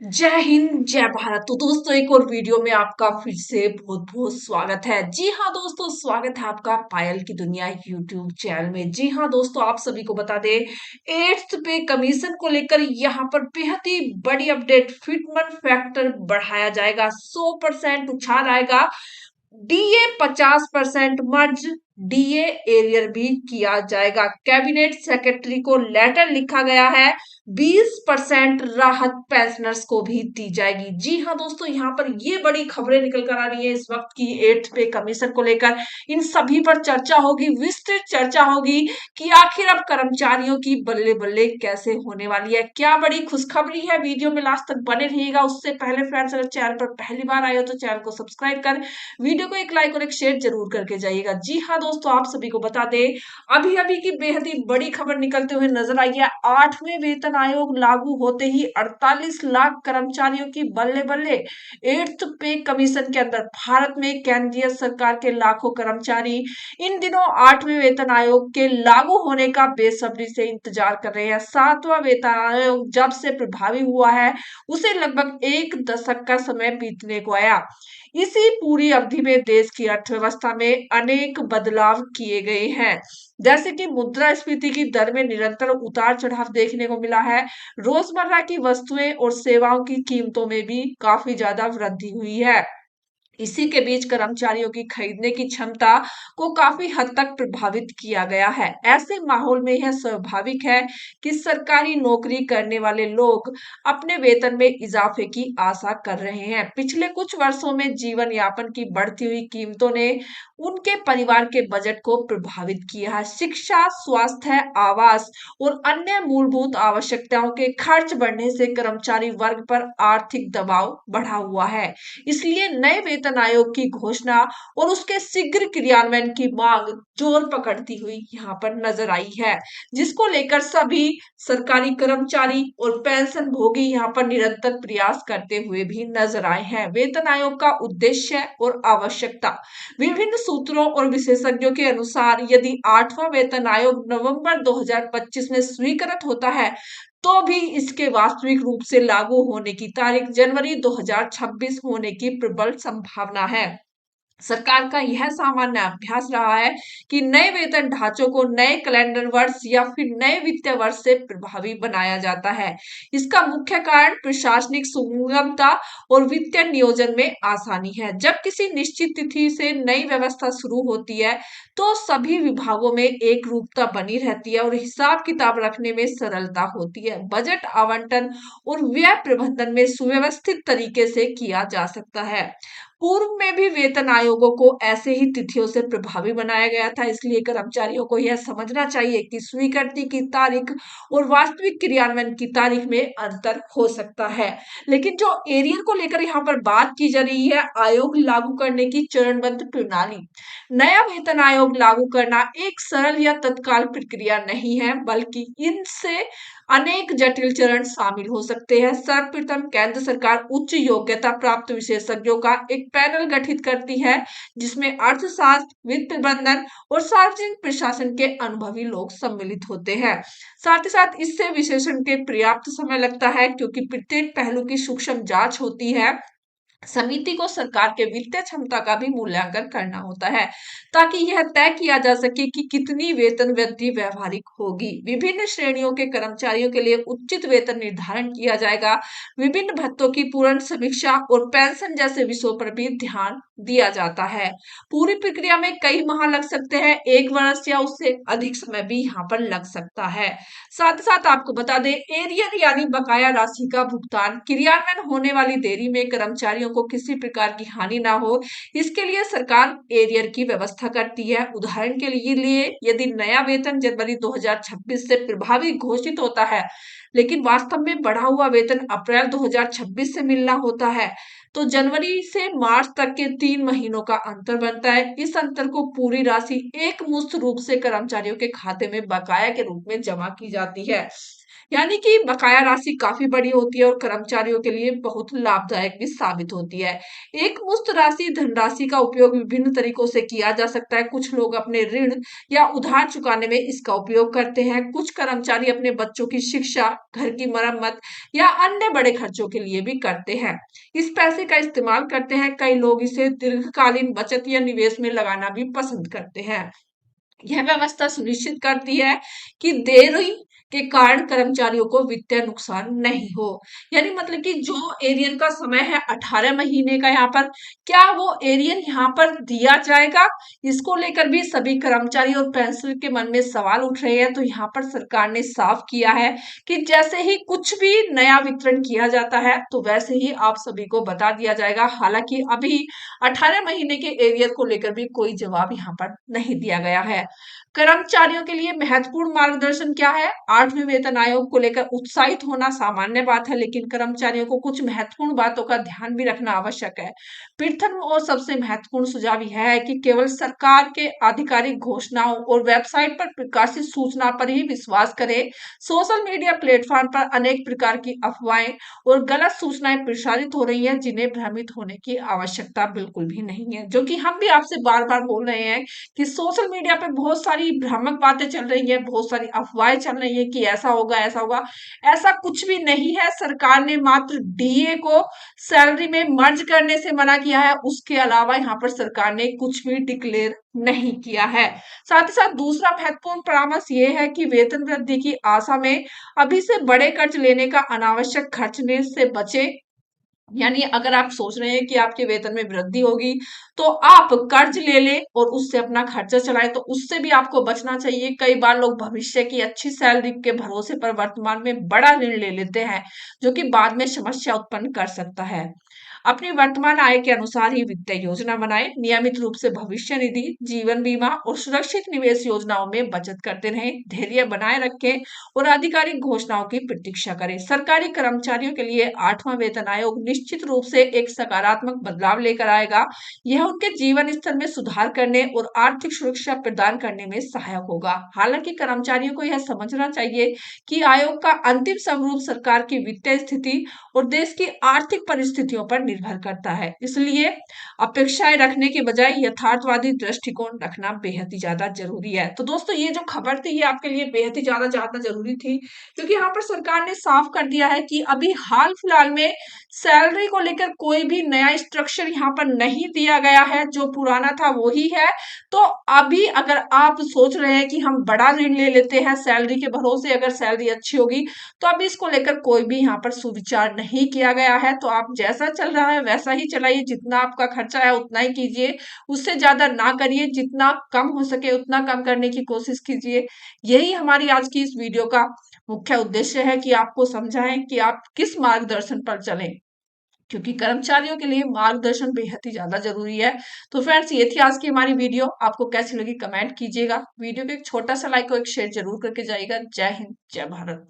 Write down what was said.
जय हिंद जय भारत। तो दोस्तों एक और वीडियो में आपका फिर से बहुत बहुत स्वागत है। जी हाँ दोस्तों, स्वागत है आपका पायल की दुनिया यूट्यूब चैनल में। जी हाँ दोस्तों, आप सभी को बता दें, एट्थ पे कमीशन को लेकर यहाँ पर बेहद ही बड़ी अपडेट। फिटमेंट फैक्टर बढ़ाया जाएगा, 100% उछाल आएगा। डीए 50% मर्ज, डीए एरियर भी किया जाएगा। कैबिनेट सेक्रेटरी को लेटर लिखा गया है, 20% राहत पेंशनर्स को भी दी जाएगी। जी हाँ दोस्तों, यहाँ पर ये बड़ी खबरें निकल कर आ रही है इस वक्त की एट्थ पे कमीशन को लेकर। इन सभी पर चर्चा होगी, विस्तृत चर्चा होगी कि आखिर अब कर्मचारियों की बल्ले बल्ले कैसे होने वाली है। क्या बड़ी खुशखबरी है, वीडियो में लास्ट तक बने रहिएगा। उससे पहले फ्रेंड्स, अगर चैनल पर पहली बार आए हो तो चैनल को सब्सक्राइब कर वीडियो को एक लाइक और एक शेयर जरूर करके जाइएगा। जी हाँ दोस्तों, आप सभी को बता दें, अभी अभी की बेहद ही बड़ी खबर निकलते हुए नजर आई है। 8वें वेतन आयोग लागू होते ही 48 लाख कर्मचारियों की बल्ले बल्ले। एट्थ पे कमीशन के अंदर भारत में केंद्रीय सरकार के लाखों कर्मचारी इन दिनों 8वें वेतन आयोग के लागू होने का बेसब्री से इंतजार कर रहे हैं। 7वां वेतन आयोग जब से प्रभावी हुआ है, उसे लगभग एक दशक का समय बीतने को आया। इसी पूरी अवधि में देश की अर्थव्यवस्था में अनेक बदलाव किए गए हैं, जैसे कि मुद्रास्फीति की दर में निरंतर उतार चढ़ाव देखने को मिला है। रोजमर्रा की वस्तुएं और सेवाओं की कीमतों में भी काफी ज्यादा वृद्धि हुई है। इसी के बीच कर्मचारियों की खरीदने की क्षमता को काफी हद तक प्रभावित किया गया है। ऐसे माहौल में यह स्वाभाविक है कि सरकारी नौकरी करने वाले लोग अपने वेतन में इजाफे की आशा कर रहे हैं। पिछले कुछ वर्षों में जीवन यापन की बढ़ती हुई कीमतों ने उनके परिवार के बजट को प्रभावित किया है। शिक्षा, स्वास्थ्य, आवास और अन्य मूलभूत आवश्यकताओं के खर्च बढ़ने से कर्मचारी वर्ग पर आर्थिक दबाव बढ़ा हुआ है। इसलिए नए वेतन आयोग की घोषणा और उसके शीघ्र क्रियान्वयन की मांग जोर पकड़ती हुई यहाँ पर नजर आई है, जिसको लेकर सभी सरकारी कर्मचारी और पेंशन भोगी यहाँ पर निरंतर प्रयास करते हुए भी नजर आए हैं। वेतन आयोग का उद्देश्य और आवश्यकता। विभिन्न सूत्रों और विशेषज्ञों के अनुसार यदि 8वां वेतन आयोग नवंबर 2025 में स्वीकृत होता है, तो भी इसके वास्तविक रूप से लागू होने की तारीख जनवरी 2026 होने की प्रबल संभावना है। सरकार का यह सामान्य अभ्यास रहा है कि नए वेतन ढांचों को नए कैलेंडर वर्ष या फिर नए वित्तीय वर्ष से प्रभावी बनाया जाता है। इसका मुख्य कारण प्रशासनिक सुगमता और वित्तीय नियोजन में आसानी है। जब किसी निश्चित तिथि से नई व्यवस्था शुरू होती है, तो सभी विभागों में एक रूपता बनी रहती है और हिसाब किताब रखने में सरलता होती है। बजट आवंटन और व्यय प्रबंधन में सुव्यवस्थित तरीके से किया जा सकता है। पूर्व में भी वेतन आयोगों को ऐसे ही तिथियों से प्रभावी बनाया गया था, इसलिए कर्मचारियों को यह समझना चाहिए कि स्वीकृति की तारीख और वास्तविक क्रियान्वयन की तारीख में अंतर हो सकता है। लेकिन जो एरियर को लेकर यहाँ पर बात की जा रही है, आयोग लागू करने की चरणबद्ध प्रणाली। नया वेतन आयोग लागू करना एक सरल या तत्काल प्रक्रिया नहीं है, बल्कि इनसे अनेक जटिल चरण शामिल हो सकते हैं। सर्वप्रथम केंद्र सरकार उच्च योग्यता प्राप्त विशेषज्ञों का एक पैनल गठित करती है, जिसमें अर्थशास्त्र, वित्त प्रबंधन और सार्वजनिक प्रशासन के अनुभवी लोग सम्मिलित होते हैं। साथ ही साथ इससे विशेषण के पर्याप्त समय लगता है, क्योंकि प्रत्येक पहलू की सूक्ष्म जांच होती है। समिति को सरकार के वित्तीय क्षमता का भी मूल्यांकन करना होता है, ताकि यह तय किया जा सके कि कितनी वेतन वृद्धि व्यवहारिक होगी। विभिन्न श्रेणियों के कर्मचारियों के लिए उचित वेतन निर्धारण किया जाएगा। विभिन्न भत्तों की पूर्ण समीक्षा और पेंशन जैसे विषयों पर भी ध्यान दिया जाता है। पूरी प्रक्रिया में कई माह लग सकते हैं, एक वर्ष या उससे अधिक समय भी यहाँ पर लग सकता है। साथ ही साथ आपको बता दें, एरियर यानी बकाया राशि का भुगतान क्रियान्वयन होने वाली देरी में कर्मचारियों को किसी प्रकार की हानि ना हो, इसके लिए सरकार एरियर की व्यवस्था करती है। उदाहरण के लिए यदि नया वेतन जनवरी 2026 से प्रभावी घोषित होता है, लेकिन वास्तव में बढ़ा हुआ वेतन अप्रैल 2026 से मिलना होता है, तो जनवरी से मार्च तक के 3 महीनों का अंतर बनता है। इस अंतर को पूरी राशि एक मुश्त रूप से कर्मचारियों के खाते में बकाया के रूप में जमा की जाती है। यानी कि बकाया राशि काफी बड़ी होती है और कर्मचारियों के लिए बहुत लाभदायक भी साबित होती है। एक मुश्त राशि धनराशि का उपयोग विभिन्न तरीकों से किया जा सकता है। कुछ लोग अपने ऋण या उधार चुकाने में इसका उपयोग करते हैं। कुछ कर्मचारी अपने बच्चों की शिक्षा, घर की मरम्मत या अन्य बड़े खर्चों के लिए भी करते हैं। इस पैसे का इस्तेमाल करते हैं। कई लोग इसे दीर्घकालीन बचत या निवेश में लगाना भी पसंद करते हैं। यह व्यवस्था सुनिश्चित करती है कि देरी के कारण कर्मचारियों को वित्तीय नुकसान नहीं हो। यानी मतलब कि जो एरियर का समय है 18 महीने का, यहाँ पर क्या वो एरियर यहाँ पर दिया जाएगा, इसको लेकर भी सभी कर्मचारी और पेंशन के मन में सवाल उठ रहे हैं। तो यहाँ पर सरकार ने साफ किया है कि जैसे ही कुछ भी नया वितरण किया जाता है तो वैसे ही आप सभी को बता दिया जाएगा। हालांकि अभी 18 महीने के एरियर को लेकर भी कोई जवाब यहाँ पर नहीं दिया गया है। कर्मचारियों के लिए महत्वपूर्ण मार्गदर्शन क्या है? 8वें वेतन आयोग को लेकर उत्साहित होना सामान्य बात है, लेकिन कर्मचारियों को कुछ महत्वपूर्ण बातों का ध्यान भी रखना आवश्यक है। प्रथम और सबसे महत्वपूर्ण सुझाव यह है कि केवल सरकार के आधिकारिक घोषणाओं और वेबसाइट पर प्रकाशित सूचना पर ही विश्वास करें। सोशल मीडिया प्लेटफॉर्म पर अनेक प्रकार की अफवाहें और गलत सूचनाएं प्रसारित हो रही हैं, जिन्हें भ्रमित होने की आवश्यकता बिल्कुल भी नहीं है। जो कि हम भी आपसे बार बार बोल रहे हैं कि सोशल मीडिया पे बहुत सारी भ्रामक बातें चल रही है, बहुत सारी अफवाहें चल रही है कि ऐसा होगा ऐसा होगा। ऐसा कुछ भी नहीं है। सरकार ने मात्र डीए को सैलरी में मर्ज करने से मना किया है। उसके अलावा यहाँ पर सरकार ने कुछ भी डिक्लेयर नहीं किया है। साथ ही साथ दूसरा महत्वपूर्ण परामर्श ये है कि वेतन वृद्धि की आशा में अभी से बड़े कर्ज लेने का अनावश्यक खर्चने से बचे। यानी अगर आप सोच रहे हैं कि आपके वेतन में वृद्धि होगी तो आप कर्ज ले लें और उससे अपना खर्चा चलाएं, तो उससे भी आपको बचना चाहिए। कई बार लोग भविष्य की अच्छी सैलरी के भरोसे पर वर्तमान में बड़ा ऋण ले लेते हैं, जो कि बाद में समस्या उत्पन्न कर सकता है। अपनी वर्तमान आय के अनुसार ही वित्तीय योजना बनाएं। नियमित रूप से भविष्य निधि, जीवन बीमा और सुरक्षित निवेश योजनाओं में बचत करते रहें। धैर्य बनाए रखें और आधिकारिक घोषणाओं की प्रतीक्षा करें। सरकारी कर्मचारियों के लिए 8वां वेतन आयोग निश्चित रूप से एक सकारात्मक बदलाव लेकर आएगा। यह उनके जीवन स्तर में सुधार करने और आर्थिक सुरक्षा प्रदान करने में सहायक होगा। हालांकि कर्मचारियों को यह समझना चाहिए कि आयोग का अंतिम स्वरूप सरकार की वित्तीय स्थिति और देश की आर्थिक परिस्थितियों पर निर्भर करता है। इसलिए अपेक्षाएं रखने के बजाय यथार्थवादी दृष्टिकोण रखना बेहद ही ज्यादा जरूरी है। तो दोस्तों, ये जो खबर थी ये आपके लिए बेहद ही ज्यादा जानना जरूरी थी, क्योंकि यहाँ पर सरकार ने साफ कर दिया है कि अभी हाल फिलहाल में सैलरी को लेकर कोई भी नया स्ट्रक्चर यहाँ पर नहीं दिया गया है। जो पुराना था वही है। तो अभी अगर आप सोच रहे हैं कि हम बड़ा ऋण ले लेते हैं सैलरी के भरोसे, अगर सैलरी अच्छी होगी, तो अभी इसको लेकर कोई भी यहाँ पर सुविचार नहीं किया गया है। तो आप जैसा चल रहा है वैसा ही चलाइए। जितना आपका खर्चा है उतना ही कीजिए, उससे ज्यादा ना करिए। जितना कम हो सके उतना कम करने की कोशिश कीजिए। यही हमारी आज की इस वीडियो का मुख्य उद्देश्य है कि आपको समझाएं कि आप किस मार्गदर्शन पर चलें, क्योंकि कर्मचारियों के लिए मार्गदर्शन बेहद ही ज्यादा जरूरी है। तो फ्रेंड्स, ये थी आज की हमारी वीडियो। आपको कैसी लगी कमेंट कीजिएगा। वीडियो को एक छोटा सा लाइक और एक शेयर जरूर करके जाइएगा। जय हिंद, जय भारत।